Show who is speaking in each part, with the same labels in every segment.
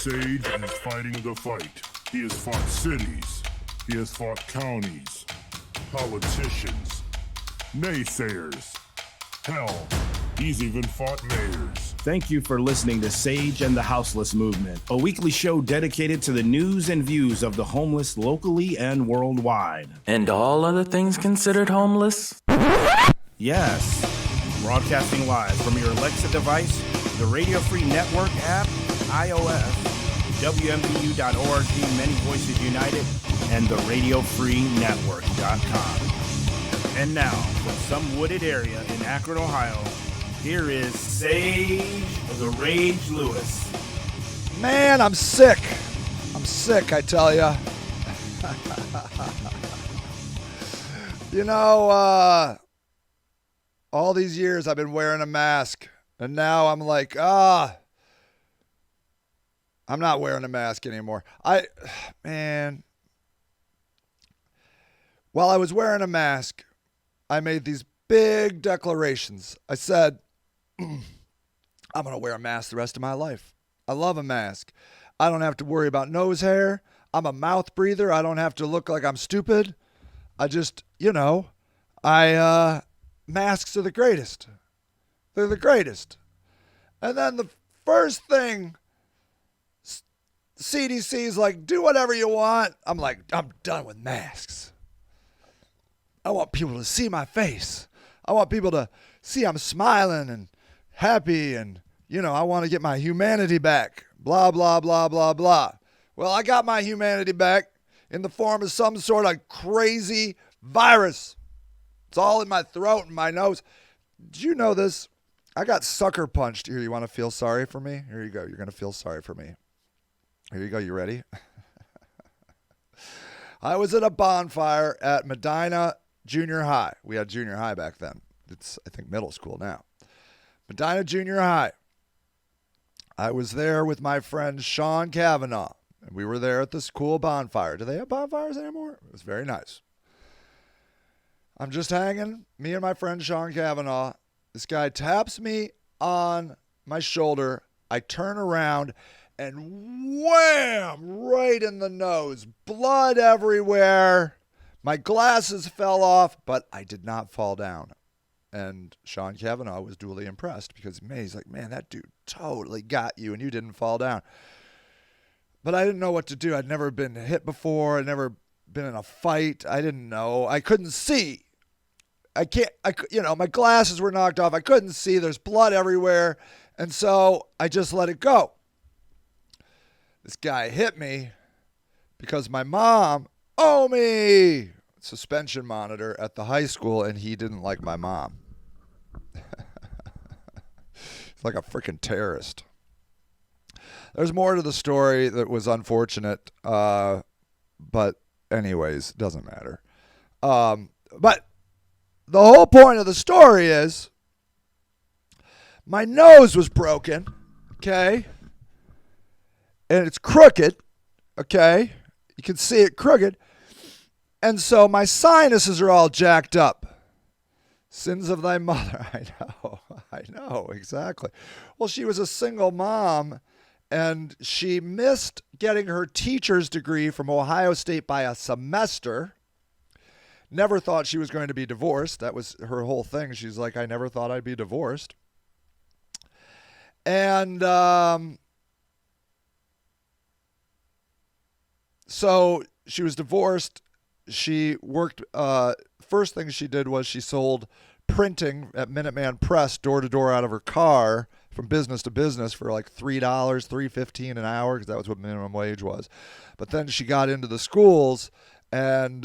Speaker 1: Sage and is fighting the fight. He has fought cities. He has fought counties, politicians, naysayers. Hell, he's even fought mayors.
Speaker 2: Thank you for listening to Sage and the Houseless Movement, a weekly show dedicated to the news and views of the homeless locally and worldwide.
Speaker 3: And all other things considered homeless?
Speaker 2: Yes. Broadcasting live from your Alexa device, the Radio Free Network app, iOS, WMBU.org, Many Voices United, and the RadioFreeNetwork.com. And now, from some wooded area in Akron, Ohio, here is Sage the Rage Lewis.
Speaker 4: Man, I'm sick. I'm sick, I tell ya. You know, all these years I've been wearing a mask, and now I'm like, I'm not wearing a mask anymore. While I was wearing a mask, I made these big declarations. I said, I'm going to wear a mask the rest of my life. I love a mask. I don't have to worry about nose hair. I'm a mouth breather. I don't have to look like I'm stupid. I just, masks are the greatest. They're the greatest. And then the first thing, CDC's like, do whatever you want. I'm like, I'm done with masks. I want people to see my face. I want people to see I'm smiling and happy and, I want to get my humanity back. Blah, blah, blah, blah, blah. Well, I got my humanity back in the form of some sort of crazy virus. It's all in my throat and my nose. Did you know this? I got sucker punched. Here, you want to feel sorry for me? Here you go. You're going to feel sorry for me. Here you go. You ready? I was at a bonfire at Medina Junior High. We had junior high back then. It's, I think, middle school now. Medina Junior High. I was there with my friend Sean Kavanaugh, and we were there at this cool bonfire. Do they have bonfires anymore? It was very nice. I'm just hanging, me and my friend Sean Kavanaugh. This guy taps me on my shoulder. I turn around, and wham! Right in the nose. Blood everywhere. My glasses fell off, but I did not fall down. And Sean Kavanaugh was duly impressed because he's like, man, that dude totally got you and you didn't fall down. But I didn't know what to do. I'd never been hit before. I'd never been in a fight. I didn't know. I couldn't see. My glasses were knocked off. I couldn't see. There's blood everywhere. And so I just let it go. This guy hit me because my mom owed me suspension monitor at the high school, and he didn't like my mom. He's like a freaking terrorist. There's more to the story that was unfortunate, but anyways, doesn't matter. But the whole point of the story is my nose was broken, okay? And it's crooked, okay? You can see it crooked. And so my sinuses are all jacked up. Sins of thy mother. I know, exactly. Well, she was a single mom, and she missed getting her teacher's degree from Ohio State by a semester. Never thought she was going to be divorced. That was her whole thing. She's like, I never thought I'd be divorced. And so she was divorced. She worked, first thing she did was she sold printing at Minuteman Press door to door out of her car from business to business for like $3, $3.15 an hour, because that was what minimum wage was. But then she got into the schools and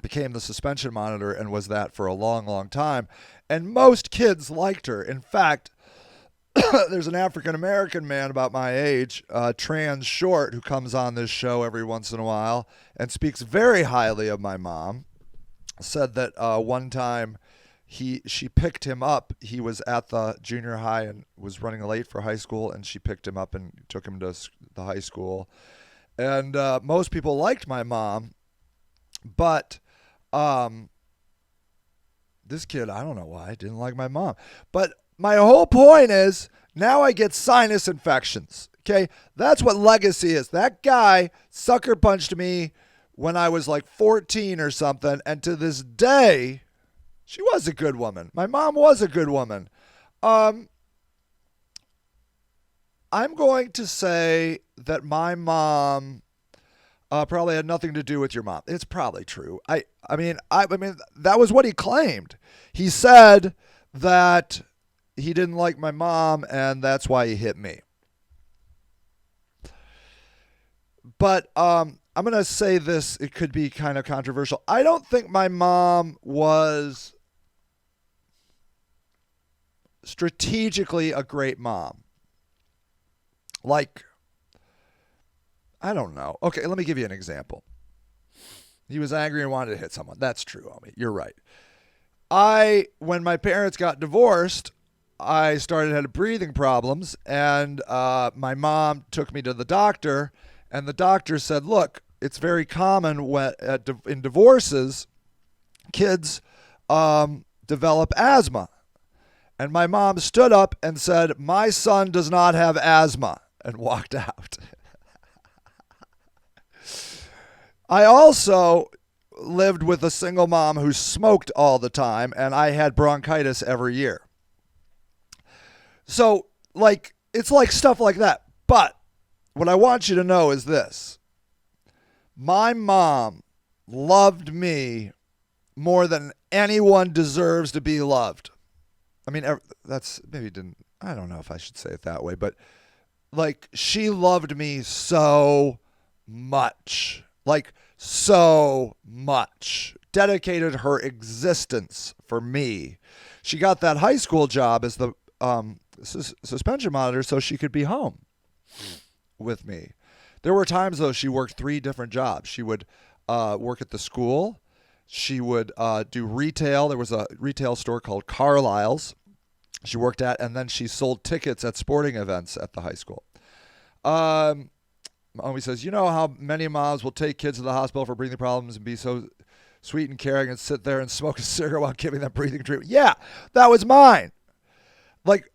Speaker 4: became the suspension monitor and was that for a long, long time. And most kids liked her. In fact, there's an African-American man about my age, trans short, who comes on this show every once in a while and speaks very highly of my mom. Said that one time she picked him up. He was at the junior high and was running late for high school, and she picked him up and took him to the high school. And most people liked my mom, but this kid, I don't know why, didn't like my mom. But my whole point is, now I get sinus infections, Okay, that's what legacy is. That guy sucker punched me when I was like 14 or something, and to this day, she was a good woman. My mom was a good woman. I'm going to say that my mom probably had nothing to do with your mom. It's probably true. I mean, that was what he claimed. He said that he didn't like my mom, and that's why he hit me. But I'm going to say this. It could be kind of controversial. I don't think my mom was strategically a great mom. Like, I don't know. Okay, let me give you an example. He was angry and wanted to hit someone. That's true, homie. You're right. When my parents got divorced, I started having breathing problems, and my mom took me to the doctor, and the doctor said, look, it's very common in divorces, kids develop asthma. And my mom stood up and said, my son does not have asthma, and walked out. I also lived with a single mom who smoked all the time, and I had bronchitis every year. So, like, it's like stuff like that. But what I want you to know is this. My mom loved me more than anyone deserves to be loved. I mean, that's maybe didn't, I don't know if I should say it that way, but like, she loved me so much. Like, so much. Dedicated her existence for me. She got that high school job as the suspension monitor so she could be home with me. There were times, though, she worked 3 different jobs. She would work at the school. She would do retail. There was a retail store called Carlisle's she worked at, and then she sold tickets at sporting events at the high school. Mommy says, you know how many moms will take kids to the hospital for breathing problems and be so sweet and caring and sit there and smoke a cigarette while giving them breathing treatment? Yeah, that was mine. Like,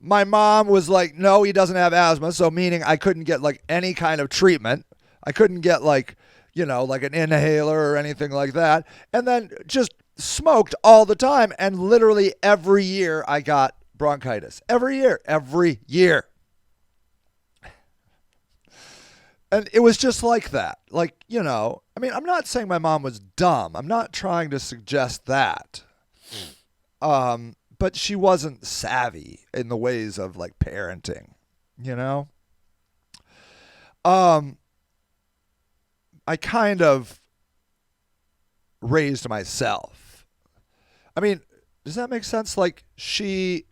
Speaker 4: my mom was like, no, he doesn't have asthma, so meaning I couldn't get like any kind of treatment. I couldn't get like, like an inhaler or anything like that. And then just smoked all the time. And literally every year I got bronchitis. Every year. And it was just like that. Like, I mean, I'm not saying my mom was dumb. I'm not trying to suggest that. But she wasn't savvy in the ways of like parenting, I kind of raised myself. I mean, does that make sense? Like she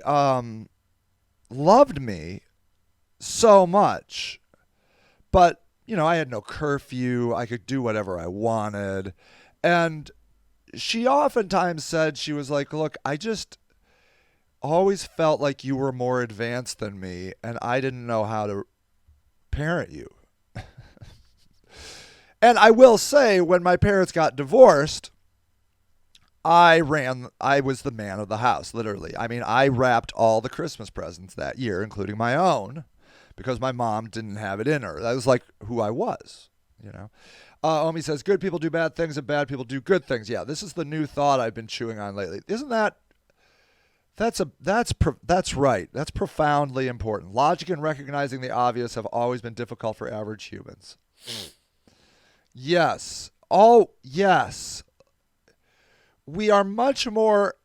Speaker 4: loved me so much, but I had no curfew. I could do whatever I wanted. And she oftentimes said, she was like, look, I just always felt like you were more advanced than me, and I didn't know how to parent you. And I will say, when my parents got divorced, I was the man of the house, literally. I mean, I wrapped all the Christmas presents that year, including my own, because my mom didn't have it in her. That was like who I was, Omi says, good people do bad things and bad people do good things. Yeah, this is the new thought I've been chewing on lately. Isn't that? That's right. That's profoundly important. Logic and recognizing the obvious have always been difficult for average humans. Yes. Oh, yes. We are much more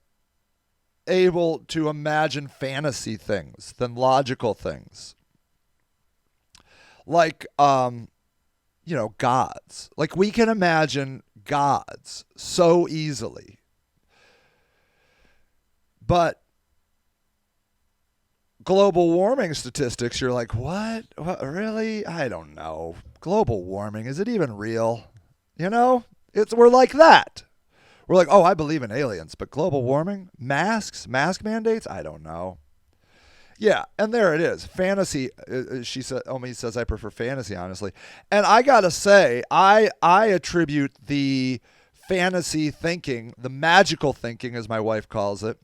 Speaker 4: able to imagine fantasy things than logical things. Like, gods. Like, we can imagine gods so easily. But global warming statistics, you're like, what? Really? I don't know. Global warming, is it even real? We're like that. We're like, oh, I believe in aliens, but global warming, mask mandates, I don't know. Yeah, and there it is. Fantasy, Omi says, I prefer fantasy, honestly. And I got to say, I attribute the fantasy thinking, the magical thinking, as my wife calls it,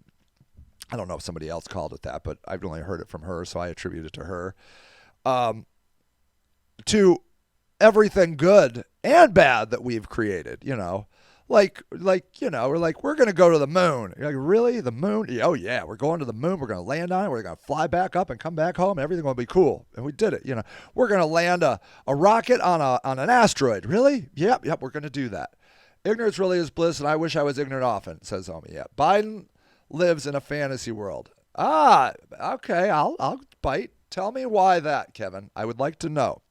Speaker 4: I don't know if somebody else called it that, but I've only heard it from her, so I attribute it to her. To everything good and bad that we've created, like we're gonna go to the moon. You're like, really, the moon? Oh yeah, we're going to the moon. We're gonna land on it. We're gonna fly back up and come back home. Everything will be cool, and we did it. We're gonna land a rocket on an asteroid. Really? Yep. We're gonna do that. Ignorance really is bliss, and I wish I was ignorant often, says Omi. Yeah, Biden lives in a fantasy world. Okay, I'll bite. Tell me why that, Kevin. I would like to know.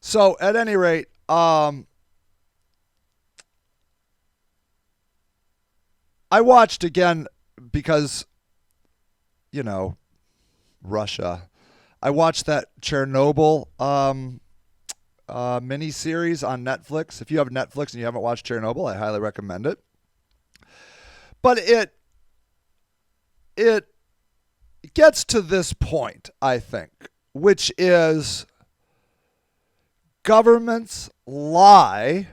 Speaker 4: So at any rate, I watched again because, Russia. I watched that Chernobyl miniseries on Netflix. If you have Netflix and you haven't watched Chernobyl, I highly recommend it. But it gets to this point, I think, which is governments lie,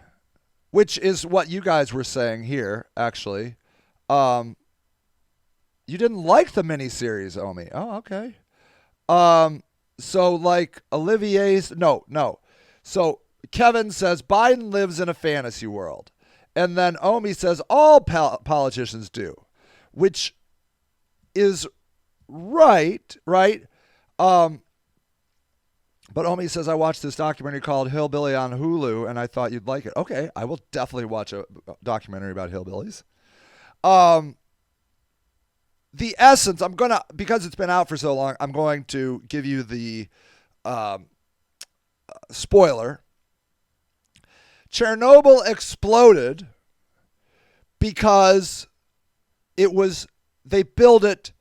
Speaker 4: which is what you guys were saying here, actually. You didn't like the miniseries, Omi. Oh, okay. So like Olivier's, no. So Kevin says Biden lives in a fantasy world. And then Omi says all politicians do, which is right? But Omi says, I watched this documentary called Hillbilly on Hulu, and I thought you'd like it. Okay, I will definitely watch a documentary about hillbillies. The essence, because it's been out for so long, I'm going to give you the spoiler. Chernobyl exploded because they built it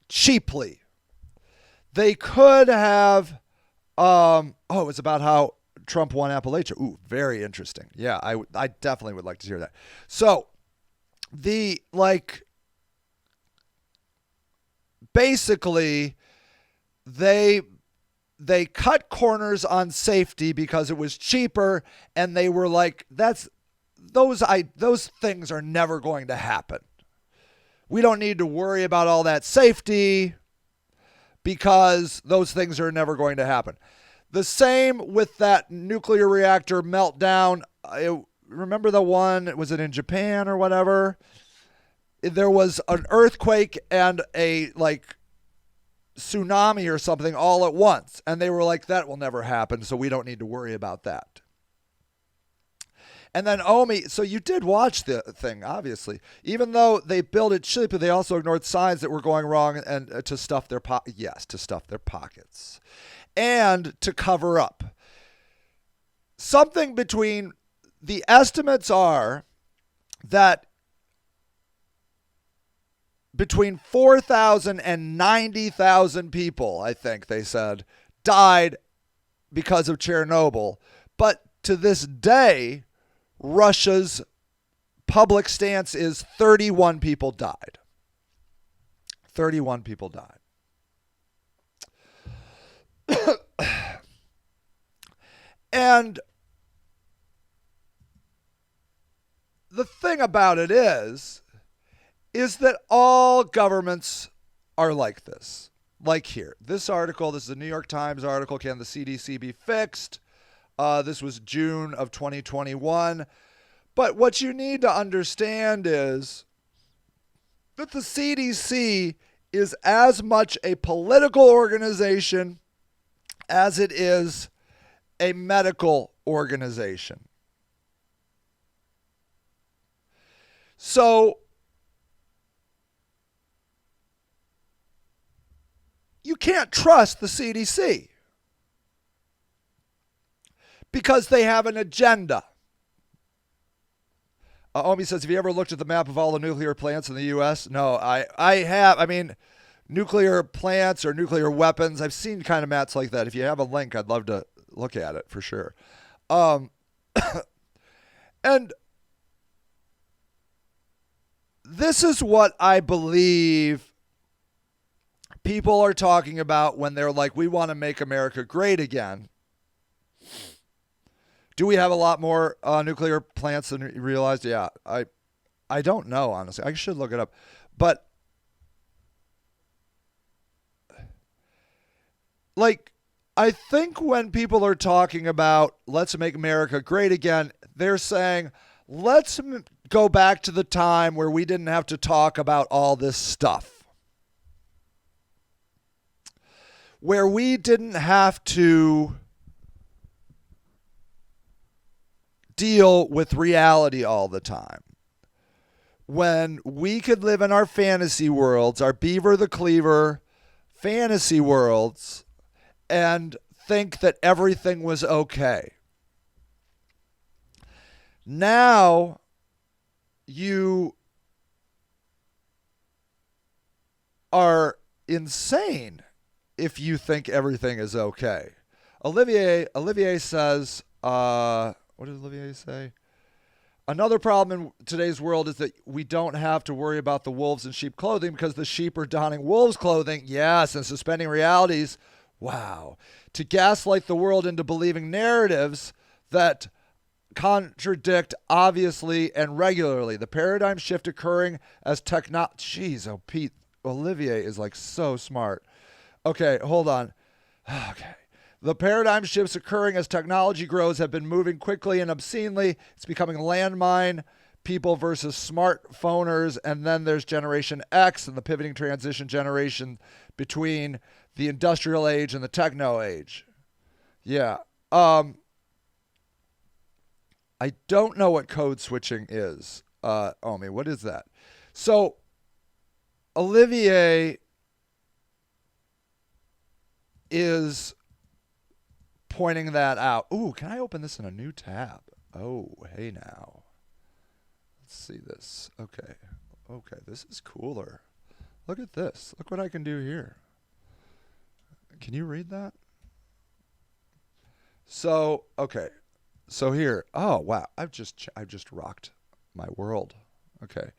Speaker 4: cheaply. They could have, it was about how Trump won Appalachia. Ooh, very interesting. Yeah, I definitely would like to hear that. So, basically, they cut corners on safety because it was cheaper, and they were like, those things are never going to happen. We don't need to worry about all that safety because those things are never going to happen. The same with that nuclear reactor meltdown. Remember the one, was it in Japan or whatever? There was an earthquake and a tsunami or something all at once. And they were like, that will never happen, so we don't need to worry about that. And then Omi, so you did watch the thing, obviously. Even though they built it cheaply, they also ignored signs that were going wrong and to stuff their pockets. And to cover up. Something between, the estimates are that between 4,000 and 90,000 people, I think they said, died because of Chernobyl. But to this day, Russia's public stance is 31 people died. 31 people died. And the thing about it is that all governments are like this. Like here, this article, this is a New York Times article, Can the CDC be fixed? This was June of 2021. But what you need to understand is that the CDC is as much a political organization as it is a medical organization. So you can't trust the CDC because they have an agenda. Omi says, have you ever looked at the map of all the nuclear plants in the U.S.? No, I have. I mean, nuclear plants or nuclear weapons, I've seen kind of maps like that. If you have a link, I'd love to look at it for sure. And this is what I believe people are talking about when they're like, we want to make America great again. Do we have a lot more nuclear plants than you realized? Yeah, I don't know, honestly. I should look it up. But like, I think when people are talking about let's make America great again, they're saying, let's go back to the time where we didn't have to talk about all this stuff. Where we didn't have to deal with reality all the time. When we could live in our fantasy worlds, our Beaver the Cleaver fantasy worlds, and think that everything was okay. Now, you are insane if you think everything is okay. Olivier says, what did Olivier say? Another problem in today's world is that we don't have to worry about the wolves in sheep clothing because the sheep are donning wolves' clothing. Yes, and suspending realities. Wow. To gaslight the world into believing narratives that contradict obviously and regularly. The paradigm shift occurring as Jeez, oh, Pete, Olivier is like so smart. Okay, hold on. Okay. The paradigm shifts occurring as technology grows have been moving quickly and obscenely. It's becoming landmine people versus smartphoners. And then there's Generation X and the pivoting transition generation between the industrial age and the techno age. Yeah. I don't know what code switching is. Omi, what is that? So Olivier is pointing that out. Ooh, can I open this in a new tab? Oh, hey now. Let's see this. Okay, this is cooler. Look at this. Look what I can do here. Can you read that? So, okay. So here. Oh, wow. I've just rocked my world. Okay.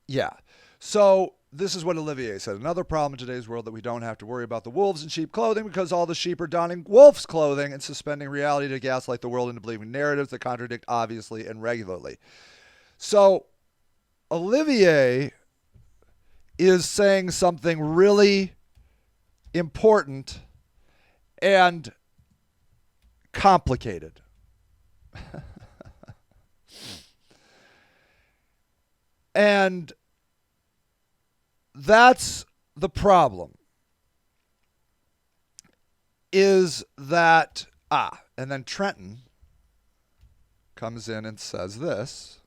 Speaker 4: Yeah. So this is what Olivier said. Another problem in today's world that we don't have to worry about the wolves in sheep clothing because all the sheep are donning wolf's clothing and suspending reality to gaslight the world into believing narratives that contradict obviously and regularly. So Olivier is saying something really important and complicated. And that's the problem, is that, and then Trenton comes in and says this.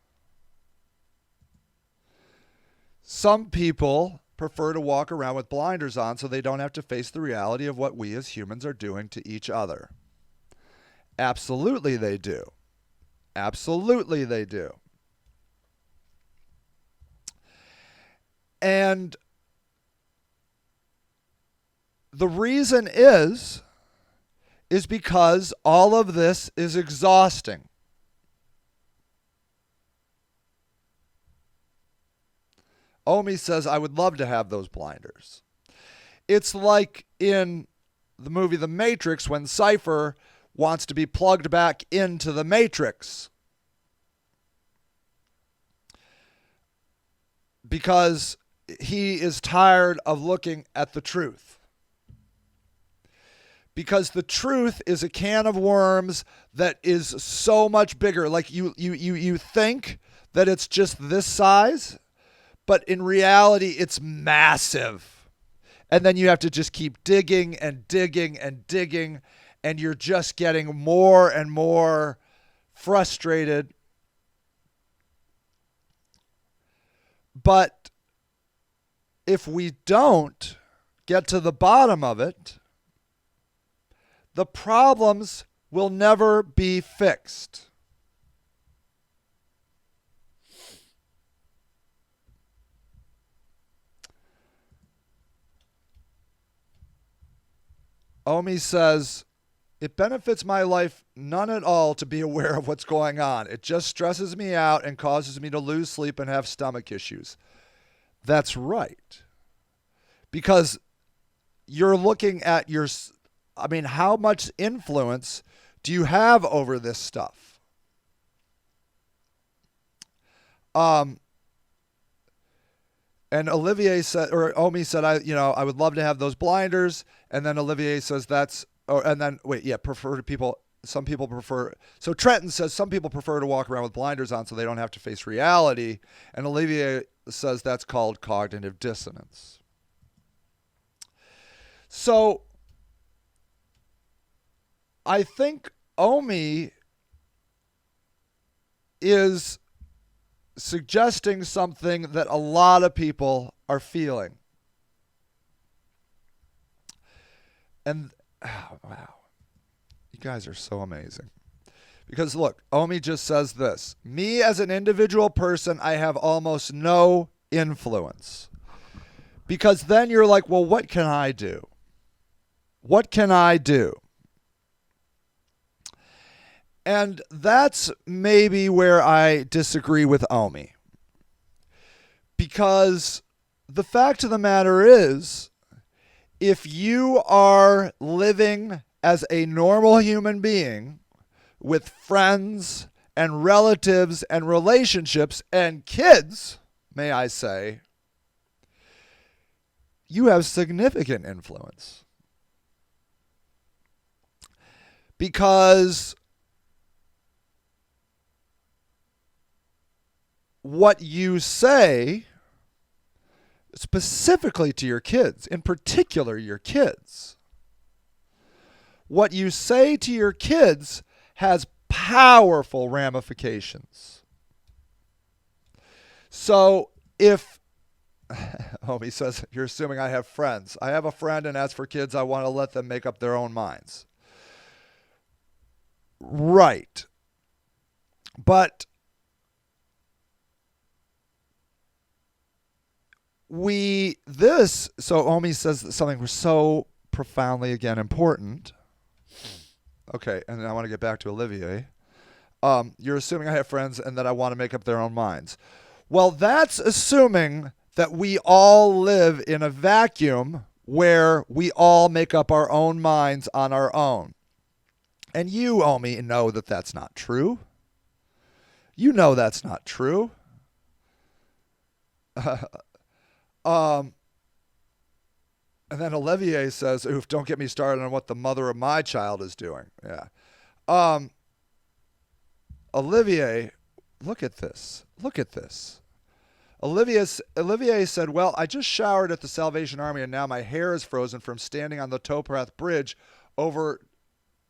Speaker 4: Some people prefer to walk around with blinders on so they don't have to face the reality of what we as humans are doing to each other. Absolutely they do. Absolutely they do. And the reason is because all of this is exhausting. Omi says, I would love to have those blinders. It's like in the movie The Matrix when Cypher wants to be plugged back into the Matrix. Because he is tired of looking at the truth. Because the truth is a can of worms that is so much bigger. Like you think that it's just this size, but in reality it's massive. And then you have to just keep digging and digging and digging, and you're just getting more and more frustrated. But if we don't get to the bottom of it, the problems will never be fixed. Omi says, it benefits my life none at all to be aware of what's going on. It just stresses me out and causes me to lose sleep and have stomach issues. That's right. Because you're looking at how much influence do you have over this stuff? And Olivier said, or Omi said, I would love to have those blinders. And then Olivier says some people prefer. So Trenton says some people prefer to walk around with blinders on so they don't have to face reality. And Olivier says that's called cognitive dissonance. So I think Omi is suggesting something that a lot of people are feeling. And, wow. You guys are so amazing. Because look, Omi just says this. Me as an individual person, I have almost no influence. Because then you're like, well, what can I do? What can I do? And that's maybe where I disagree with Omi. Because the fact of the matter is, if you are living as a normal human being with friends and relatives and relationships and kids, may I say, you have significant influence. Because what you say, specifically to your kids, in particular your kids, what you say to your kids has powerful ramifications. So if, Omi says, you're assuming I have friends. I have a friend, and as for kids, I want to let them make up their own minds. Right. But so Omi says something so profoundly, again, important. Okay, and then I want to get back to Olivier. You're assuming I have friends and that I want to make up their own minds. Well, that's assuming that we all live in a vacuum where we all make up our own minds on our own. And you, Omi, know that that's not true. You know that's not true. And then Olivier says, oof, don't get me started on what the mother of my child is doing. Yeah. Olivier, look at this. Look at this. Olivier said, well, I just showered at the Salvation Army and now my hair is frozen from standing on the towpath bridge over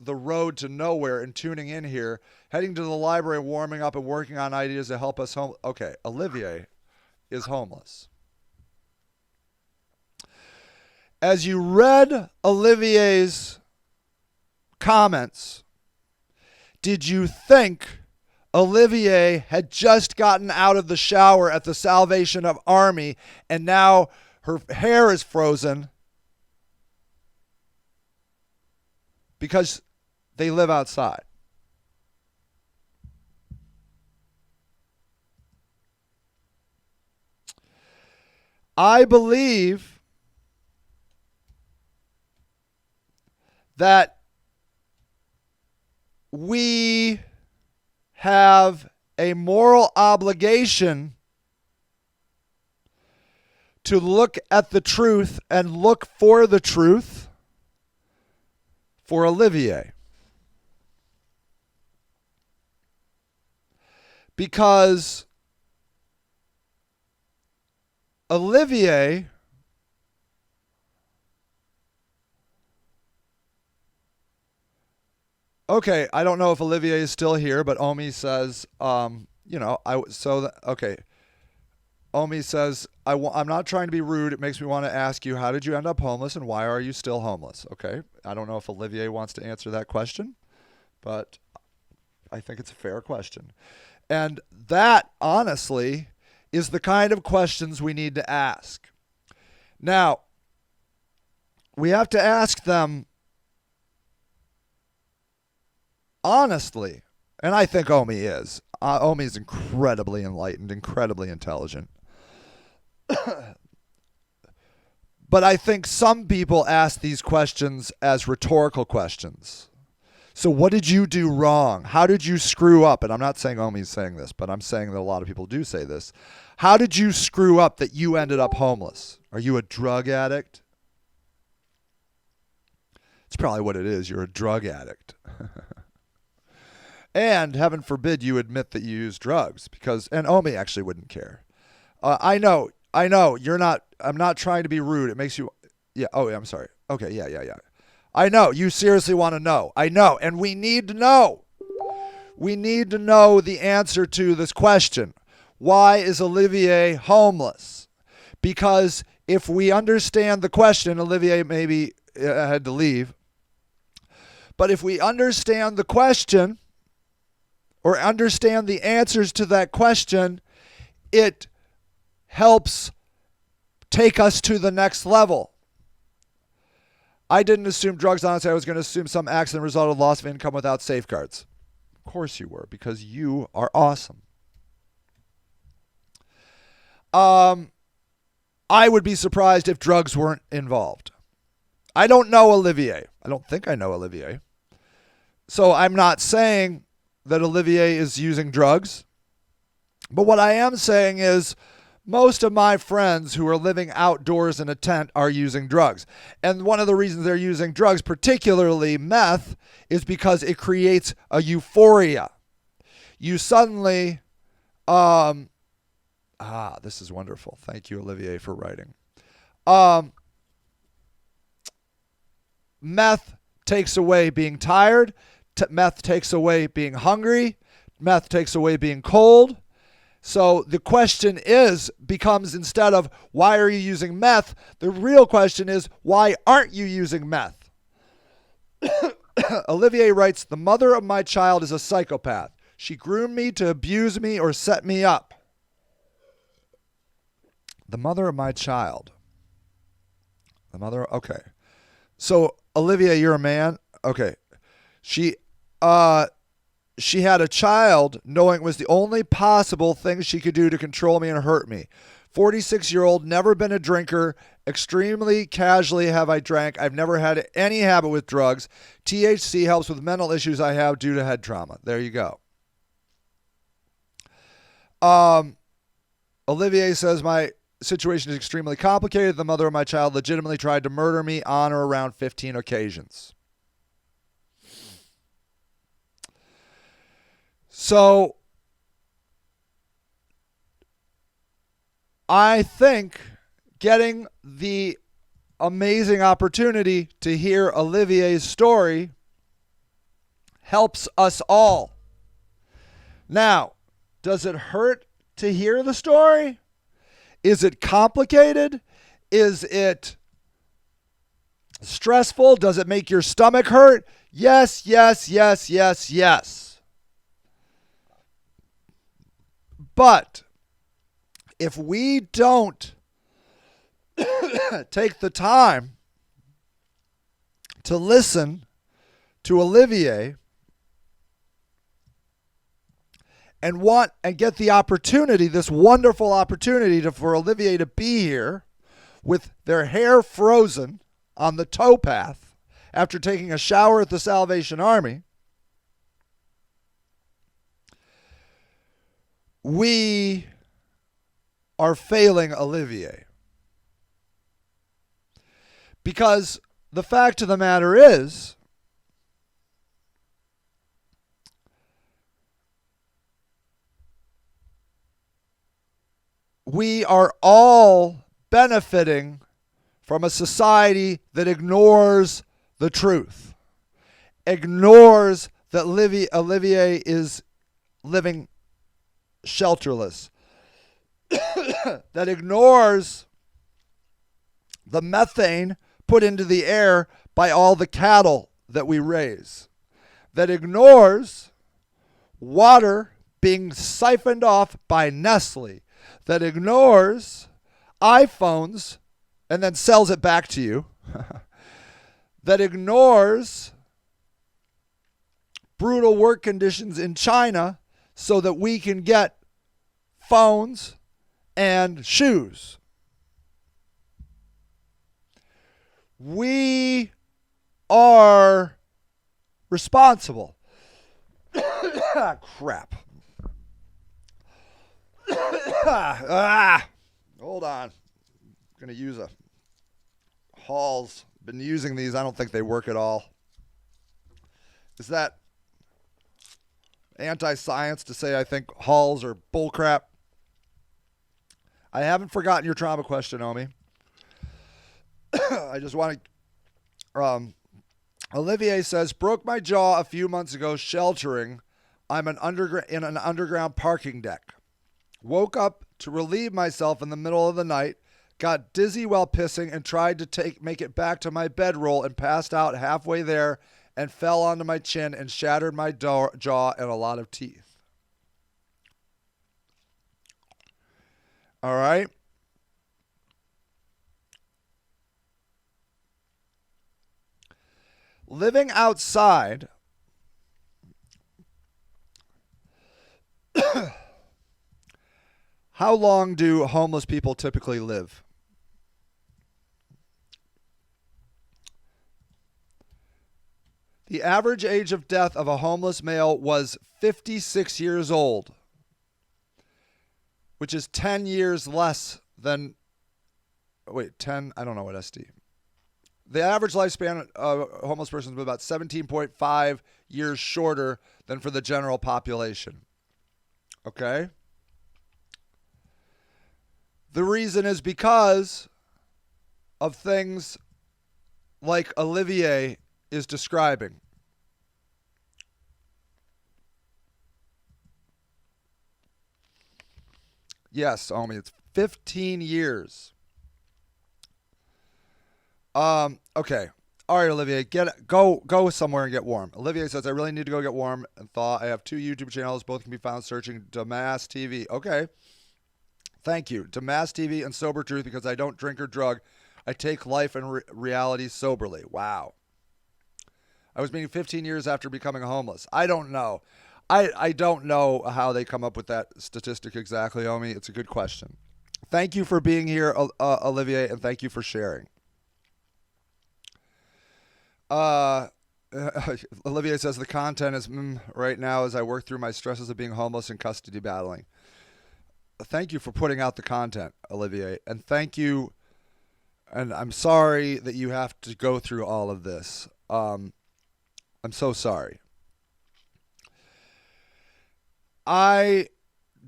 Speaker 4: the road to nowhere and tuning in here, heading to the library, warming up and working on ideas to help us home. Okay, Olivier is homeless. As you read Olivier's comments, did you think Olivier had just gotten out of the shower at the Salvation Army and now her hair is frozen because they live outside? I believe that we have a moral obligation to look at the truth and look for the truth for Olivier. Because Olivier okay, I don't know if Olivier is still here, but Omi says, Omi says, I'm not trying to be rude. It makes me want to ask you, how did you end up homeless and why are you still homeless? Okay, I don't know if Olivier wants to answer that question, but I think it's a fair question. And that, honestly, is the kind of questions we need to ask. Now, we have to ask them honestly, and I think Omi is. Omi is incredibly enlightened, incredibly intelligent. But I think some people ask these questions as rhetorical questions. So what did you do wrong? How did you screw up? And I'm not saying Omi's saying this, but I'm saying that a lot of people do say this. How did you screw up that you ended up homeless? Are you a drug addict? It's probably what it is. You're a drug addict. And heaven forbid you admit that you use drugs, because, and Omi actually wouldn't care. I know, you're not, I'm not trying to be rude. It makes you, yeah, oh, yeah, I'm sorry. Okay, yeah. I know, you seriously want to know. I know, and we need to know. We need to know the answer to this question. Why is Olivier homeless? Because if we understand the question, Olivier maybe had to leave. But if we understand the question, or understand the answers to that question, it helps take us to the next level. I didn't assume drugs, honestly. I was going to assume some accident resulted in loss of income without safeguards. Of course you were, because you are awesome. I would be surprised if drugs weren't involved. I don't know Olivier. I don't think I know Olivier. So I'm not saying that Olivier is using drugs. But what I am saying is most of my friends who are living outdoors in a tent are using drugs. And one of the reasons they're using drugs, particularly meth, is because it creates a euphoria. You suddenly, this is wonderful. Thank you, Olivier, for writing. Meth takes away being tired. Meth takes away being hungry. Meth takes away being cold. So the question becomes, instead of why are you using meth, the real question is, why aren't you using meth? Olivier writes, the mother of my child is a psychopath. She groomed me to abuse me or set me up. The mother of my child. Okay. So Olivier, you're a man? Okay. She had a child knowing it was the only possible thing she could do to control me and hurt me. 46-year-old, never been a drinker, extremely casually have I drank. I've never had any habit with drugs. THC helps with mental issues I have due to head trauma. There you go. Olivier says, my situation is extremely complicated. The mother of my child legitimately tried to murder me on or around 15 occasions. So I think getting the amazing opportunity to hear Olivier's story helps us all. Now, does it hurt to hear the story? Is it complicated? Is it stressful? Does it make your stomach hurt? Yes. But if we don't take the time to listen to Olivier and get the opportunity, this wonderful opportunity for Olivier to be here with their hair frozen on the towpath after taking a shower at the Salvation Army, we are failing Olivier. Because the fact of the matter is, we are all benefiting from a society that ignores the truth, ignores that Olivier is living shelterless, that ignores the methane put into the air by all the cattle that we raise, that ignores water being siphoned off by Nestle, that ignores iPhones and then sells it back to you, that ignores brutal work conditions in China so that we can get phones and shoes. We are responsible. Crap. Hold on. I'm going to use a Halls. Been using these. I don't think they work at all. Is that anti-science to say I think Halls are bullcrap? I haven't forgotten your trauma question, Omi. I just want to... Olivier says, broke my jaw a few months ago sheltering. I'm in an underground parking deck. Woke up to relieve myself in the middle of the night, got dizzy while pissing, and tried to make it back to my bedroll and passed out halfway there and fell onto my chin and shattered my jaw and a lot of teeth. All right. Living outside how long do homeless people typically live? The average age of death of a homeless male was 56 years old, which is 10 years less than, 10, I don't know what SD. The average lifespan of a homeless person is about 17.5 years shorter than for the general population. Okay? The reason is because of things like Olivier is describing. Yes, Omi, it's 15 years. Okay. All right, Olivier, go somewhere and get warm. Olivier says, I really need to go get warm and thaw. I have 2 YouTube channels. Both can be found searching Damas TV. Okay. Thank you. Damas TV and Sober Truth, because I don't drink or drug. I take life and reality soberly. Wow. I was meaning 15 years after becoming homeless. I don't know. I don't know how they come up with that statistic exactly, Omi. It's a good question. Thank you for being here, Olivier, and thank you for sharing. Olivier says the content is right now as I work through my stresses of being homeless and custody battling. Thank you for putting out the content, Olivier, and thank you. And I'm sorry that you have to go through all of this. I'm so sorry. I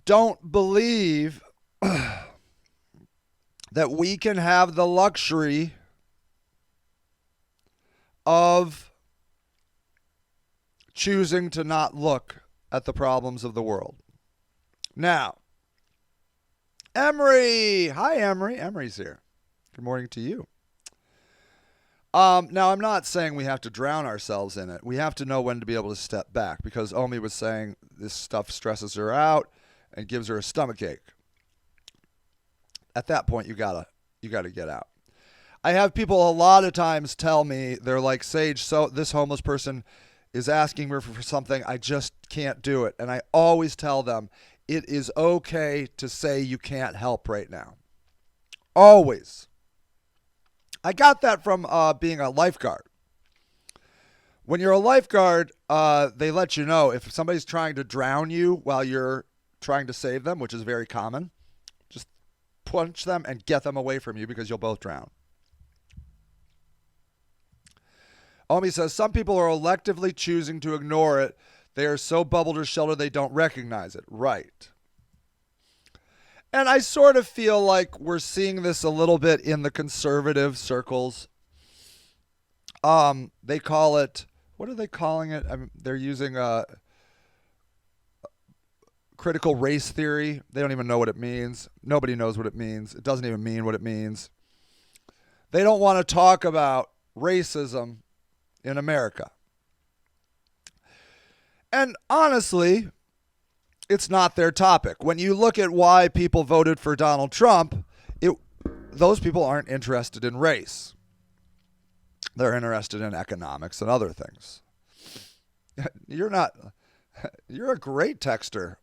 Speaker 4: don't believe that we can have the luxury of choosing to not look at the problems of the world. Now, Emery. Hi, Emery. Emery's here. Good morning to you. Now, I'm not saying we have to drown ourselves in it. We have to know when to be able to step back, because Omi was saying this stuff stresses her out and gives her a stomachache. At that point, you gotta get out. I have people a lot of times tell me, they're like, Sage, so this homeless person is asking me for something. I just can't do it. And I always tell them, it is okay to say you can't help right now. Always. I got that from being a lifeguard. When you're a lifeguard, they let you know if somebody's trying to drown you while you're trying to save them, which is very common. Just punch them and get them away from you, because you'll both drown. Omi says, some people are electively choosing to ignore it. They are so bubbled or sheltered they don't recognize it. Right. And I sort of feel like we're seeing this a little bit in the conservative circles. They call it, what are they calling it? They're using critical race theory. They don't even know what it means. Nobody knows what it means. It doesn't even mean what it means. They don't want to talk about racism in America. And honestly, it's not their topic. When you look at why people voted for Donald Trump, those people aren't interested in race. They're interested in economics and other things. You're a great texter,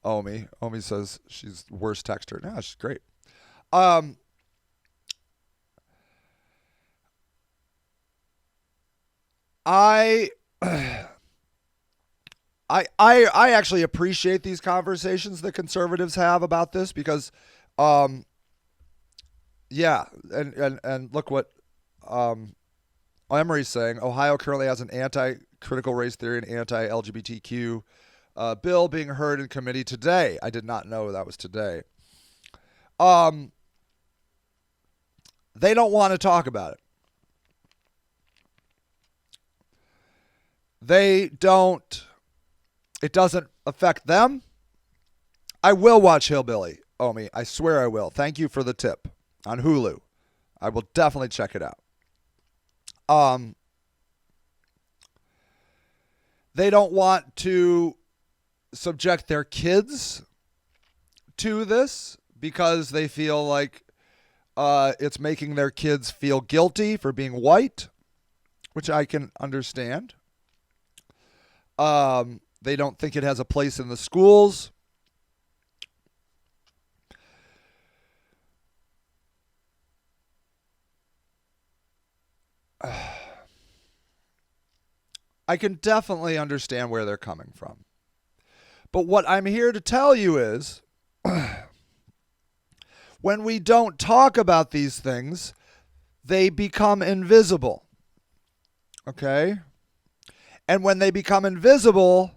Speaker 4: Omi. Omi says she's the worst texter. No, she's great. I actually appreciate these conversations that conservatives have about this because, yeah, and look what Emery's saying. Ohio currently has an anti-critical race theory and anti-LGBTQ bill being heard in committee today. I did not know that was today. They don't want to talk about it. They don't. It doesn't affect them. I will watch Hillbilly, Omi. I swear I will. Thank you for the tip on Hulu. I will definitely check it out. They don't want to subject their kids to this because they feel like it's making their kids feel guilty for being white, which I can understand. They don't think it has a place in the schools. I can definitely understand where they're coming from. But what I'm here to tell you is when we don't talk about these things, they become invisible. Okay? And when they become invisible,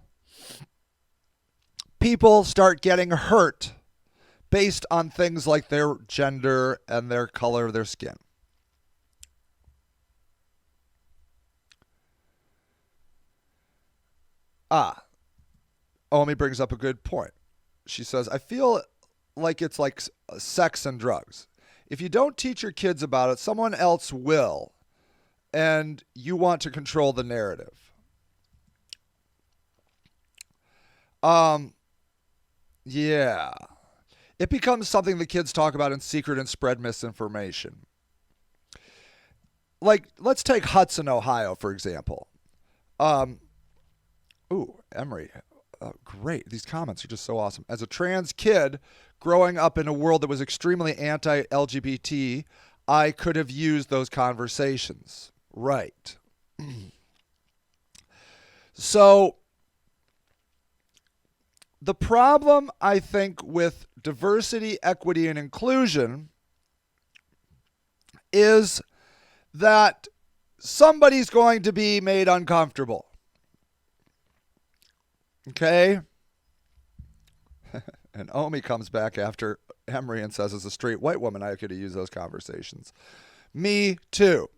Speaker 4: people start getting hurt based on things like their gender and their color of their skin. Omi brings up a good point. She says, I feel like it's like sex and drugs. If you don't teach your kids about it, someone else will. And you want to control the narrative. Yeah. It becomes something the kids talk about in secret and spread misinformation. Like, let's take Hudson, Ohio, for example. Emery. Great. These comments are just so awesome. As a trans kid growing up in a world that was extremely anti-LGBT, I could have used those conversations. Right. So the problem, I think, with diversity, equity, and inclusion is that somebody's going to be made uncomfortable. Okay? And Omi comes back after Emery and says, as a straight white woman, I could have used those conversations. Me too.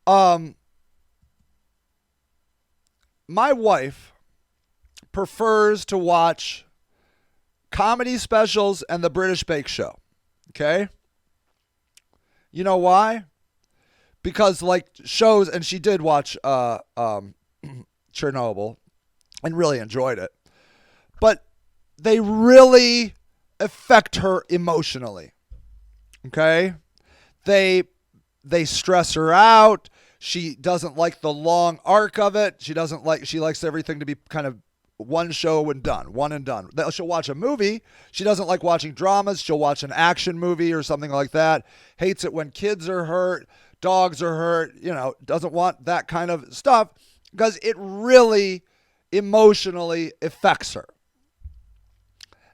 Speaker 4: My wife prefers to watch comedy specials and the British Bake Show. Okay? You know why? Because like shows, and she did watch Chernobyl and really enjoyed it. But they really affect her emotionally. Okay? They stress her out. She doesn't like the long arc of it. She likes everything to be kind of one show and done, one and done. She'll watch a movie. She doesn't like watching dramas. She'll watch an action movie or something like that. Hates it when kids are hurt, dogs are hurt, doesn't want that kind of stuff because it really emotionally affects her.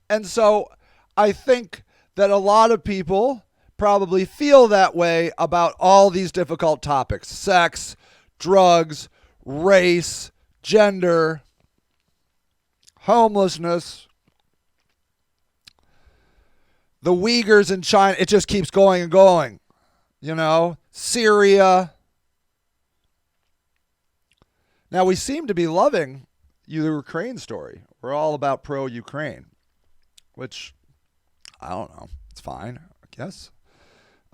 Speaker 4: And so I think that a lot of people probably feel that way about all these difficult topics: sex, drugs, race, gender, homelessness, the Uyghurs in China. It just keeps going and going. Syria. Now, we seem to be loving the Ukraine story. We're all about pro-Ukraine, which, I don't know. It's fine, I guess.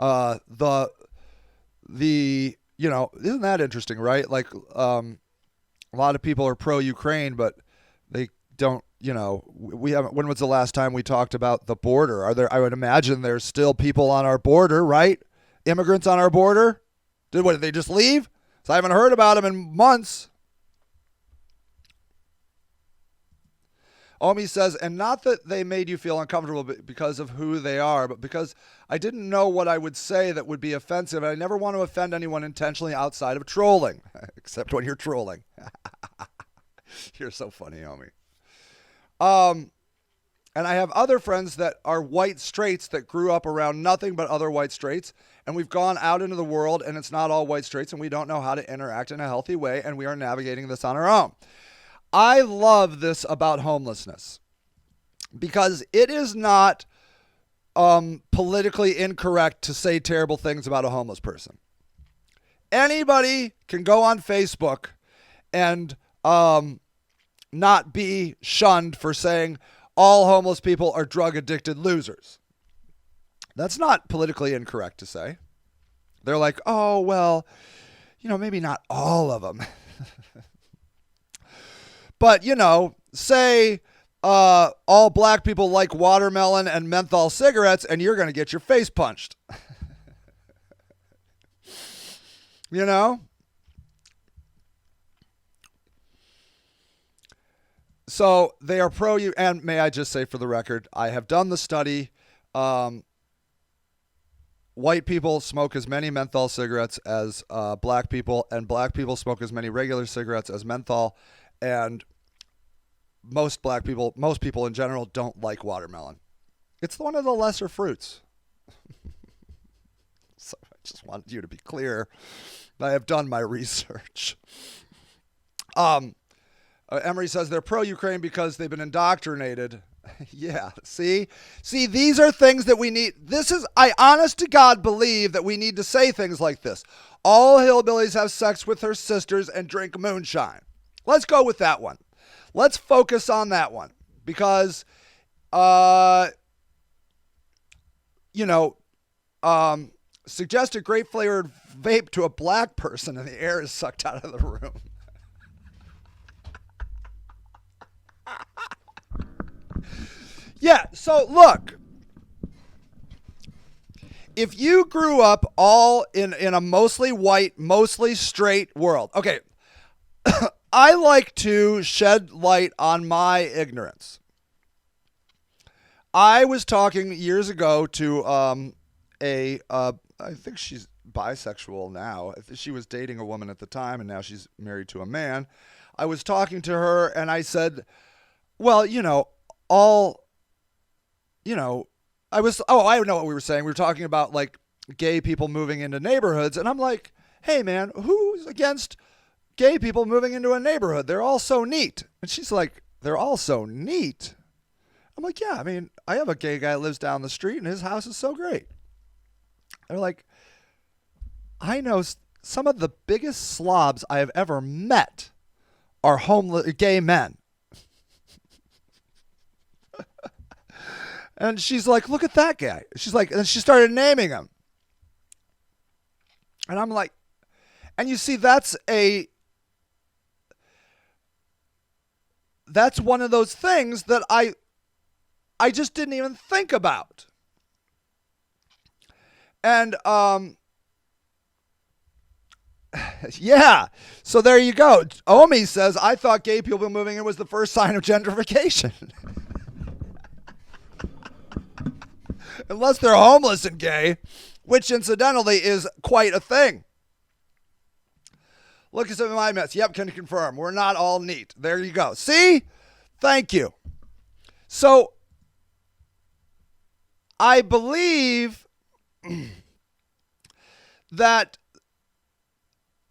Speaker 4: Isn't that interesting, right? Like, a lot of people are pro-Ukraine, but they don't, we haven't, when was the last time we talked about the border? I would imagine there's still people on our border, right? Immigrants on our border. Did they just leave? So I haven't heard about them in months. Omi says, and not that they made you feel uncomfortable because of who they are, but because I didn't know what I would say that would be offensive. And I never want to offend anyone intentionally outside of trolling, except when you're trolling. You're so funny, Omi. And I have other friends that are white straights that grew up around nothing but other white straights. And we've gone out into the world and it's not all white straights and we don't know how to interact in a healthy way. And we are navigating this on our own. I love this about homelessness because it is not politically incorrect to say terrible things about a homeless person. Anybody can go on Facebook and not be shunned for saying all homeless people are drug addicted losers. That's not politically incorrect to say. They're like, oh, well, maybe not all of them. But, say all black people like watermelon and menthol cigarettes and you're going to get your face punched. So they are pro you. And may I just say for the record, I have done the study. White people smoke as many menthol cigarettes as black people, and black people smoke as many regular cigarettes as menthol. And most people in general don't like watermelon. It's one of the lesser fruits. So I just wanted you to be clear. I have done my research. Emery says they're pro-Ukraine because they've been indoctrinated. Yeah, see, these are things that we need. I honest to God believe that we need to say things like this. All hillbillies have sex with their sisters and drink moonshine. Let's go with that one. Let's focus on that one because, suggest a grape flavored vape to a black person and the air is sucked out of the room. Yeah, so look, if you grew up all in a mostly white, mostly straight world, okay, I like to shed light on my ignorance. I was talking years ago to I think she's bisexual now. She was dating a woman at the time, and now she's married to a man. I was talking to her, and I said, well, I know what we were saying. We were talking about, like, gay people moving into neighborhoods, and I'm like, hey, man, who's against gay people moving into a neighborhood? They're all so neat. And she's like, they're all so neat? I'm like, yeah, I mean, I have a gay guy that lives down the street, and his house is so great. They're like, I know some of the biggest slobs I have ever met are homeless gay men. And she's like, look at that guy. She's like, and she started naming him. And I'm like, and you see, that's one of those things that I just didn't even think about. And, yeah, so there you go. Omi says, I thought gay people moving in was the first sign of gentrification. Unless they're homeless and gay, which incidentally is quite a thing. Look at some of my mess. Yep, can confirm. We're not all neat. There you go. See? Thank you. So, I believe that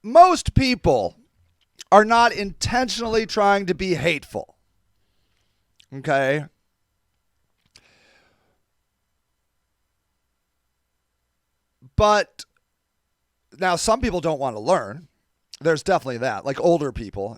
Speaker 4: most people are not intentionally trying to be hateful. Okay? But now some people don't want to learn. There's definitely that. Like older people,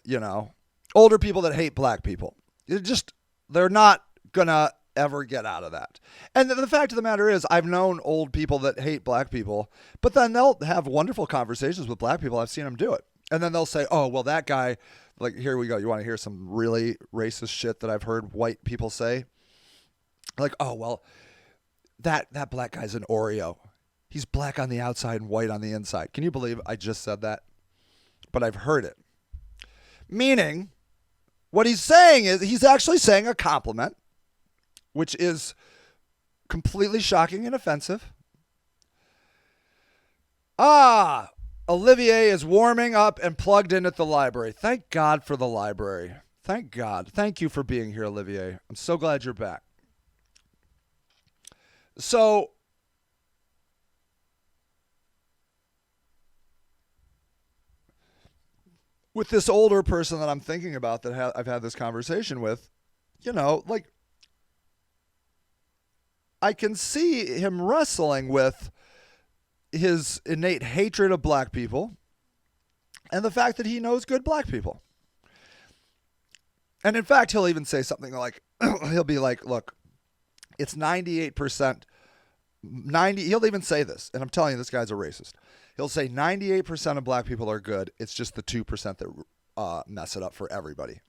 Speaker 4: older people that hate black people. They're not going to ever get out of that. And the fact of the matter is, I've known old people that hate black people, but then they'll have wonderful conversations with black people. I've seen them do it. And then they'll say, oh, well, that guy, like, here we go. You want to hear some really racist shit that I've heard white people say? Like, oh, well, that black guy's an Oreo. He's black on the outside and white on the inside. Can you believe I just said that? But I've heard it. Meaning What he's saying is he's actually saying a compliment, which is completely shocking and offensive. Olivier is warming up and plugged in at the library. Thank God for the library. Thank God. Thank you for being here, Olivier. I'm so glad you're back. So, with this older person that I'm thinking about that I've had this conversation with, like, I can see him wrestling with his innate hatred of black people and the fact that he knows good black people. And in fact, he'll even say something like, he'll be like, look, it's 98%, he'll even say this, and I'm telling you, this guy's a racist. He'll say 98% of black people are good. It's just the 2% that mess it up for everybody.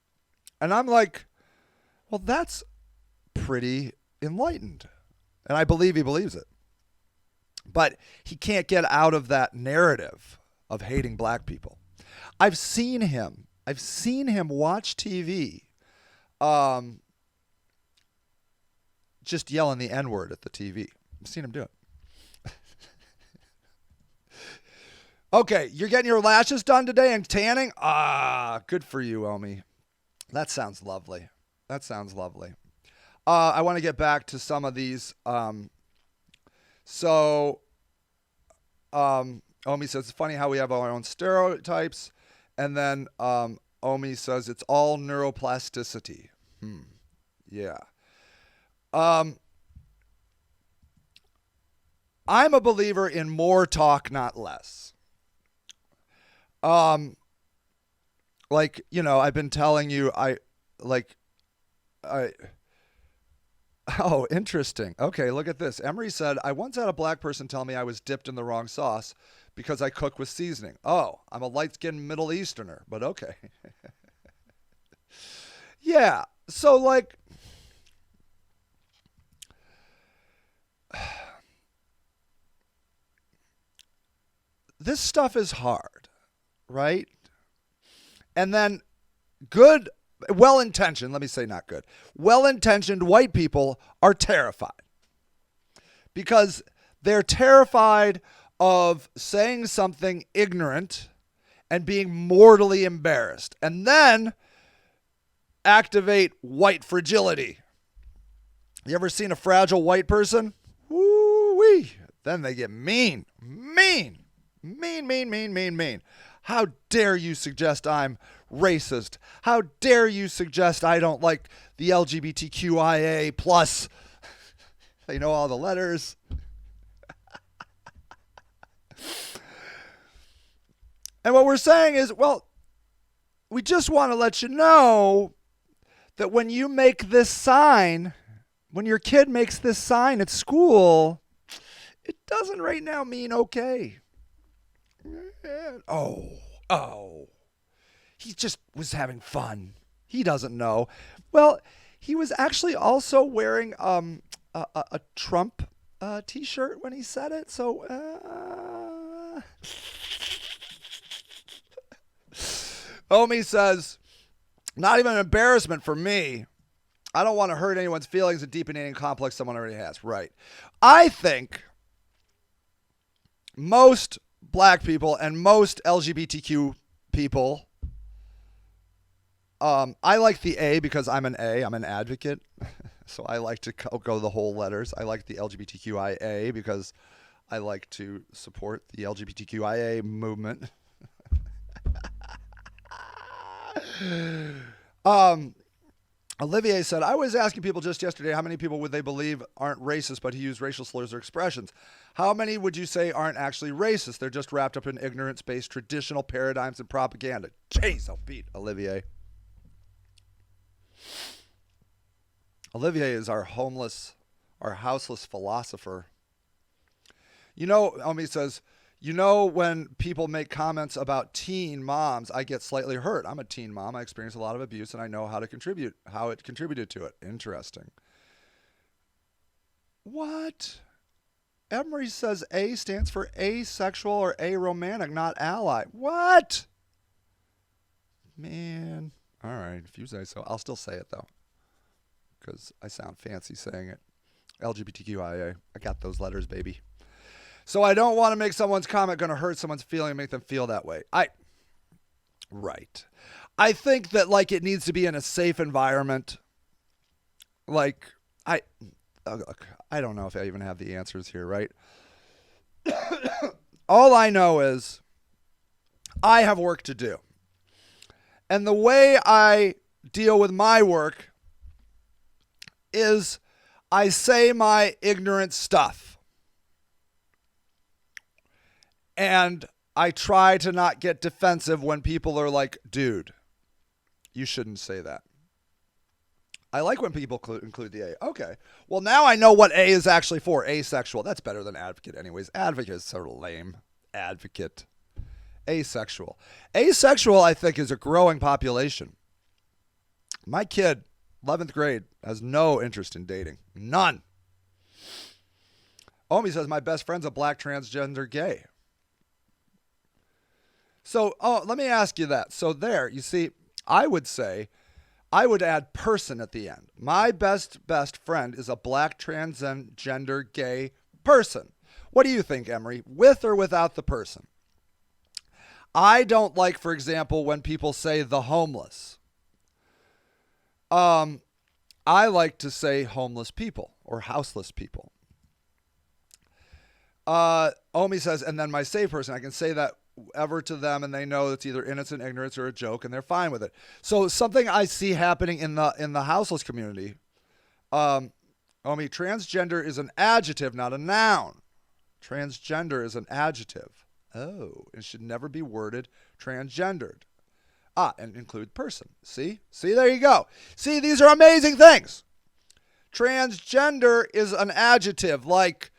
Speaker 4: And I'm like, well, that's pretty enlightened. And I believe he believes it. But he can't get out of that narrative of hating black people. I've seen him watch TV just yelling the N-word at the TV. I've seen him do it. Okay, you're getting your lashes done today and tanning? Good for you, Omi. That sounds lovely. I want to get back to some of these. Omi says, it's funny how we have our own stereotypes. And then Omi says, it's all neuroplasticity. Yeah. I'm a believer in more talk, not less. Like, I've been telling you, oh, interesting. Okay, look at this. Emery said, I once had a black person tell me I was dipped in the wrong sauce because I cook with seasoning. Oh, I'm a light-skinned Middle Easterner, but okay. Yeah, so like, this stuff is hard, right? And then well-intentioned, let me say not good, well-intentioned white people are terrified because they're terrified of saying something ignorant and being mortally embarrassed and then activate white fragility. You ever seen a fragile white person? Woo-wee. Then they get mean. How dare you suggest I'm racist? How dare you suggest I don't like the LGBTQIA plus? They know all the letters. And what we're saying is, well, we just want to let you know that when you make this sign, when your kid makes this sign at school, it doesn't right now mean okay. Oh. He just was having fun. He doesn't know. Well, he was actually also wearing a Trump t-shirt when he said it. So, Omi says, not even an embarrassment for me. I don't want to hurt anyone's feelings and deepen any complex someone already has. Right. I think most black people and most LGBTQ people, I like the A because I'm an A. I'm an advocate. So I like to go the whole letters. I like the LGBTQIA because I like to support the LGBTQIA movement. Olivier said, I was asking people just yesterday how many people would they believe aren't racist but who use racial slurs or expressions. How many would you say aren't actually racist? They're just wrapped up in ignorance-based traditional paradigms and propaganda. Jeez, I'll beat Olivier. Olivier is our houseless philosopher. Omi says, when people make comments about teen moms, I get slightly hurt. I'm a teen mom. I experienced a lot of abuse, and I know how it contributed to it. Interesting. What? Emery says A stands for asexual or aromantic, not ally. What? Man. All right, if you say so. I'll still say it, though, because I sound fancy saying it. LGBTQIA. I got those letters, baby. So I don't want to make someone's comment going to hurt someone's feeling and make them feel that way. Right. I think that, like, it needs to be in a safe environment. Like, look, I don't know if I even have the answers here, right? All I know is I have work to do. And the way I deal with my work is I say my ignorant stuff. And I try to not get defensive when people are like, dude, you shouldn't say that. I like when people include the A. Okay. Well, now I know what A is actually for. Asexual. That's better than advocate anyways. Advocate is sort of lame. Advocate. Asexual. Asexual, I think, is a growing population. My kid, 11th grade, has no interest in dating. None. Omi says, my best friend's a black transgender gay. So, let me ask you that. So there, you see, I would add person at the end. My best friend is a black transgender gay person. What do you think, Emery? With or without the person? I don't like, for example, when people say the homeless. I like to say homeless people or houseless people. Omi says, and then my safe person, I can say that ever to them and they know it's either innocent ignorance or a joke and they're fine with it. So something I see happening in the houseless community, Omi, transgender is an adjective, not a noun. Transgender is an adjective. Oh, it should never be worded transgendered. And include person. See, there you go. See, these are amazing things. Transgender is an adjective, like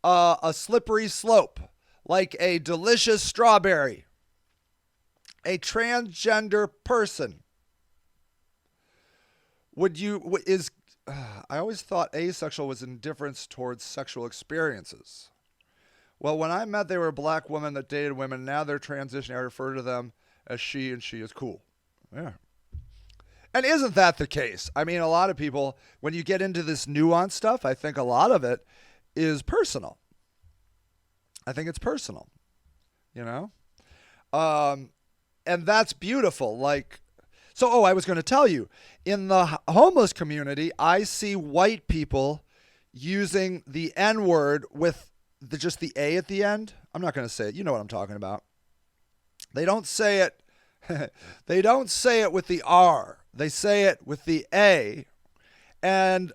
Speaker 4: a slippery slope, like a delicious strawberry. A transgender person. I always thought asexual was indifference towards sexual experiences. Well, when I met, they were a black woman that dated women. Now they're transitioning. I refer to them as she, and she is cool. Yeah. And isn't that the case? I mean, a lot of people, when you get into this nuanced stuff, I think a lot of it is personal. I think it's personal, you know? And that's beautiful. Like, so, I was going to tell you, in the homeless community, I see white people using the N-word with just the A at the end. I'm not going to say it. You know what I'm talking about. They don't say it. They don't say it with the R. They say it with the A. And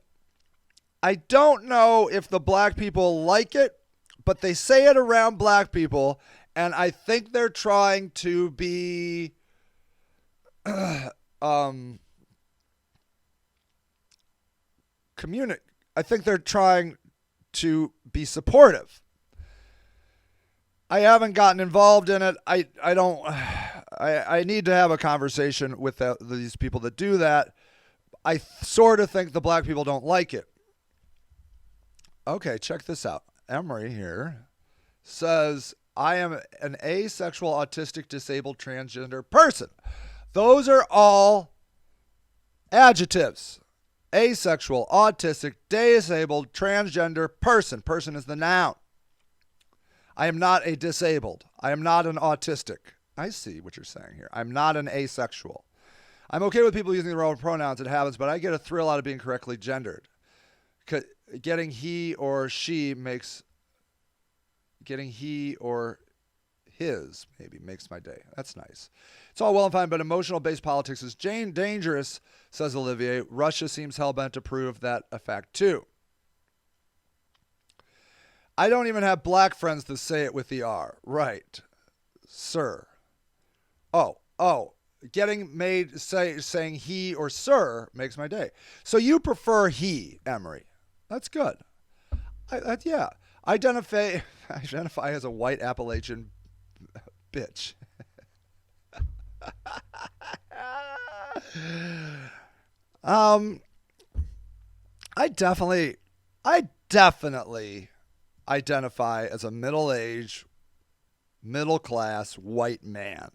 Speaker 4: I don't know if the black people like it, but they say it around black people. And I think they're trying to be, I think they're trying to be supportive. I haven't gotten involved in it. I need to have a conversation with these people that do that. I sort of think the black people don't like it. Okay, check this out. Emery here says, I am an asexual, autistic, disabled, transgender person. Those are all adjectives. Asexual, autistic, disabled, transgender, person. Person is the noun. I am not a disabled. I am not an autistic. I see what you're saying here. I'm not an asexual. I'm okay with people using their own pronouns. It happens, but I get a thrill out of being correctly gendered. Getting he or his maybe makes my day. That's nice. It's all well and fine, but emotional-based politics is dangerous, says Olivier. Russia seems hell-bent to prove that a fact, too. I don't even have black friends that say it with the R. Right. Sir. Oh. Getting made saying he or sir makes my day. So you prefer he, Emery. That's good. Yeah. Identify as a white Appalachian bitch. I definitely identify as a middle-aged, middle-class white man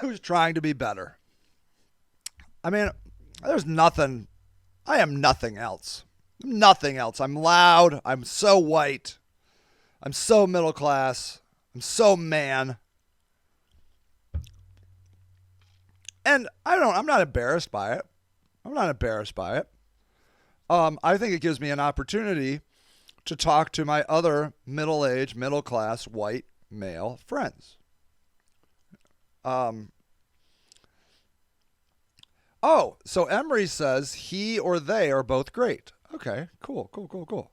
Speaker 4: who's trying to be better. I mean, there's nothing. I am nothing else. Nothing else. I'm loud. I'm so white. I'm so middle class. I'm so man. And I'm not embarrassed by it. I'm not embarrassed by it. I think it gives me an opportunity to talk to my other middle-aged, middle-class, white male friends. So Emery says he or they are both great. Okay, cool.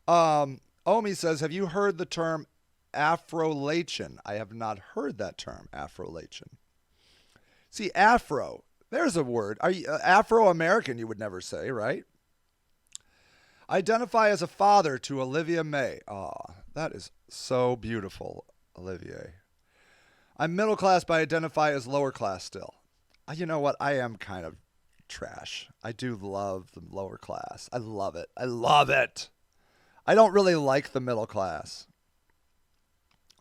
Speaker 4: Omi says, have you heard the term Afro-Lachen? I have not heard that term, Afro-Lachen. See, Afro, there's a word. Are you Afro-American, you would never say, right? Identify as a father to Olivia May. That is so beautiful, Olivier. I'm middle class, but I identify as lower class still. You know what? I am kind of trash. I do love the lower class. I love it. I don't really like the middle class.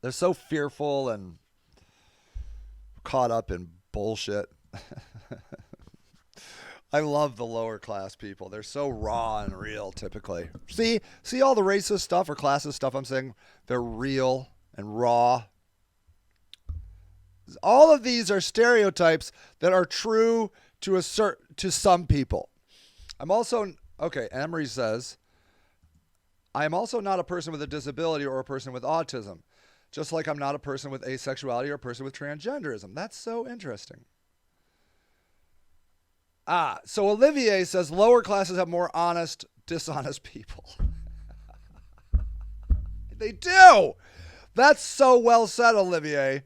Speaker 4: They're so fearful and caught up in bullshit. I love the lower class people. They're so raw and real typically. See all the racist stuff or classist stuff I'm saying? They're real and raw. All of these are stereotypes that are true to some people. Emery says, I am also not a person with a disability or a person with autism, just like I'm not a person with asexuality or a person with transgenderism. That's so interesting. So Olivier says lower classes have more honest, dishonest people. They do. That's so well said, Olivier.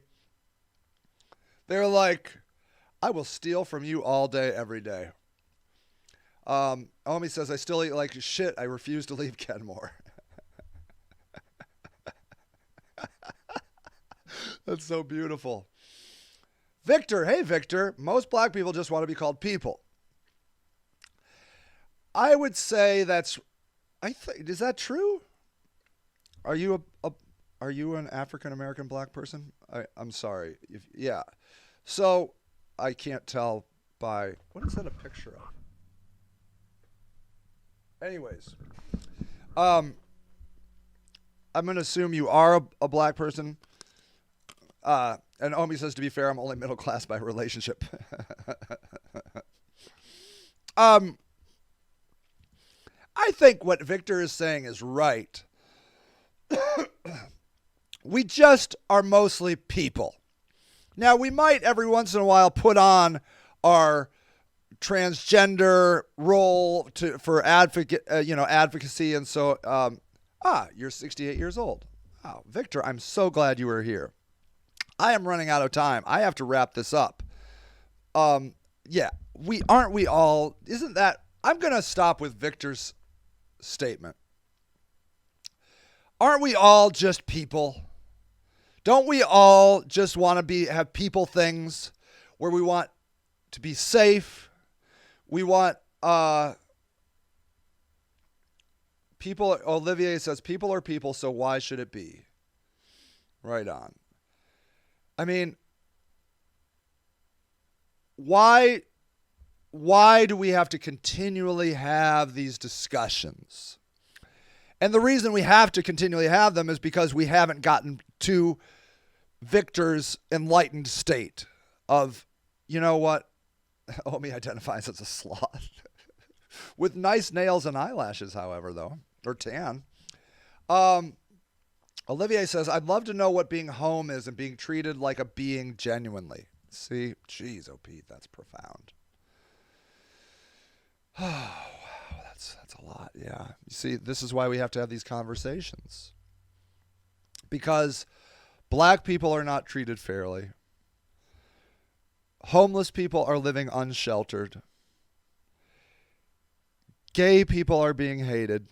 Speaker 4: They're like, I will steal from you all day, every day. Omi says, I still eat like shit. I refuse to leave Kenmore. That's so beautiful. Victor, hey, Victor. Most black people just want to be called people. I would say is that true? Are you an African American black person? I'm sorry. Yeah. So I can't tell by, what is that a picture of? Anyways, I'm going to assume you are a black person. And Omi says, to be fair, I'm only middle class by relationship. I think what Victor is saying is right. We just are mostly people. Now, we might every once in a while put on our transgender role for advocacy, and so you're 68 years old. Wow, Victor, I'm so glad you were here. I am running out of time. I have to wrap this up. Yeah, we all? Isn't that? I'm gonna stop with Victor's statement. Aren't we all just people? Don't we all just want to have people things where we want to be safe? We want people. Olivier says people are people, so why should it be? Right on. I mean, why do we have to continually have these discussions? And the reason we have to continually have them is because we haven't gotten to Victor's enlightened state of, you know what? Omi identifies as a sloth. With nice nails and eyelashes, however, though, or tan. Olivier says, I'd love to know what being home is and being treated like a being genuinely. See? Jeez, oh, Pete, that's profound. Oh, wow, that's a lot, yeah. You see, this is why we have to have these conversations. Because black people are not treated fairly. Homeless people are living unsheltered. Gay people are being hated.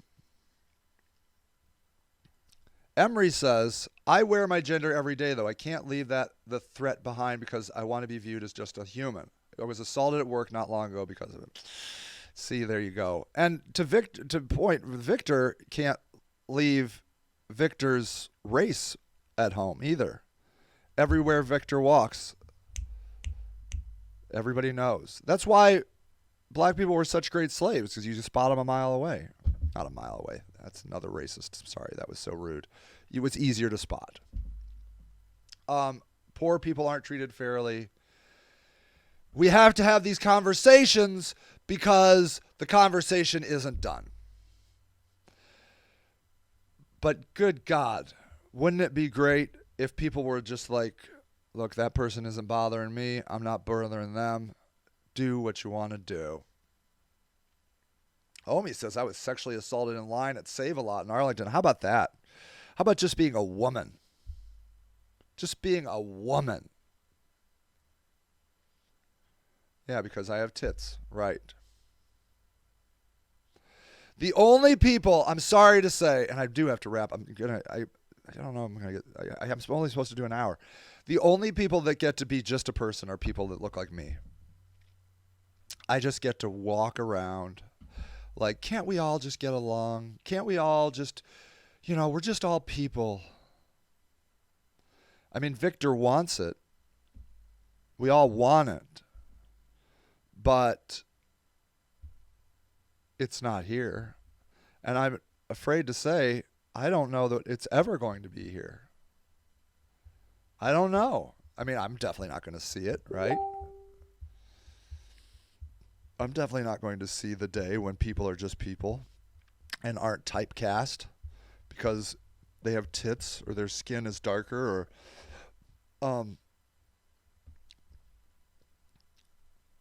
Speaker 4: Emery says, I wear my gender every day, though. I can't leave the threat behind because I want to be viewed as just a human. I was assaulted at work not long ago because of it. See, there you go. And Victor can't leave Victor's race at home either. Everywhere Victor walks, Everybody knows. That's why black people were such great slaves, because you just spot them a mile away. Not a mile away. That's another racist. Sorry, that was so rude. It was easier to spot. Poor people aren't treated fairly. We have to have these conversations because the conversation isn't done. But good God, wouldn't it be great if people were just like, look, that person isn't bothering me. I'm not bothering them. Do what you want to do. Omi says, I was sexually assaulted in line at Save-A-Lot in Arlington. How about that? How about just being a woman? Just being a woman. Yeah, because I have tits. Right. The only people, I'm sorry to say, and I do have to wrap. I don't know. I'm only supposed to do an hour. The only people that get to be just a person are people that look like me. I just get to walk around like, can't we all just get along? Can't we all just, we're just all people. I mean, Victor wants it. We all want it. But it's not here. And I'm afraid to say, I don't know that it's ever going to be here. I don't know. I mean, I'm definitely not going to see it, right? I'm definitely not going to see the day when people are just people and aren't typecast because they have tits or their skin is darker or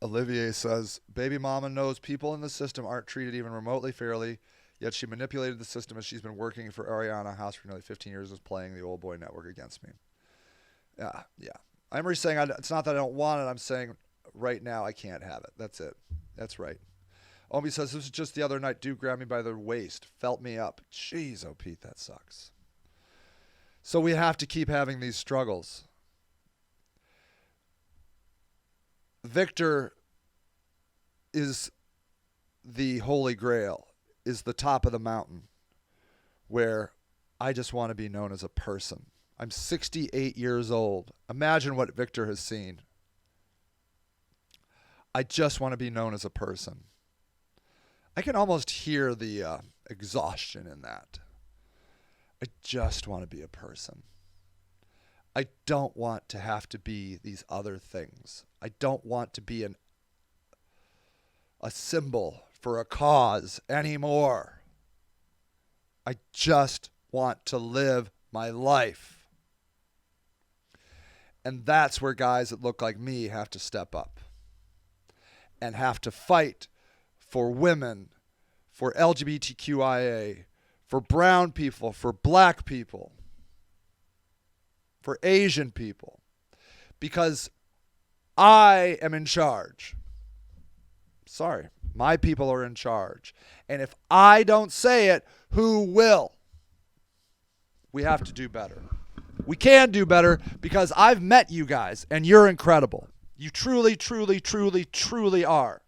Speaker 4: Olivier says, baby mama knows people in the system aren't treated even remotely fairly, yet she manipulated the system as she's been working for Ariana House for nearly 15 years as playing the old boy network against me. Yeah. I'm saying it's not that I don't want it. I'm saying right now I can't have it. That's it. That's right. Omi says, this was just the other night. Dude grabbed me by the waist, felt me up. Jeez, oh, Pete, that sucks. So we have to keep having these struggles. Victor is the holy grail, is the top of the mountain where I just want to be known as a person. I'm 68 years old. Imagine what Victor has seen. I just want to be known as a person. I can almost hear the exhaustion in that. I just want to be a person. I don't want to have to be these other things. I don't want to be a symbol for a cause anymore. I just want to live my life. And that's where guys that look like me have to step up and have to fight for women, for LGBTQIA, for brown people, for black people, for Asian people, because I am in charge. Sorry, my people are in charge. And if I don't say it, who will? We have to do better. We can do better because I've met you guys and you're incredible. You truly, truly, truly, truly are.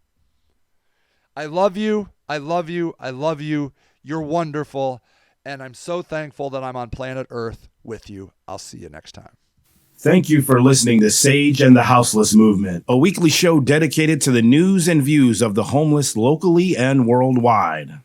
Speaker 4: I love you. I love you. I love you. You're wonderful. And I'm so thankful that I'm on planet Earth with you. I'll see you next time.
Speaker 2: Thank you for listening to Sage and the Houseless Movement, a weekly show dedicated to the news and views of the homeless locally and worldwide.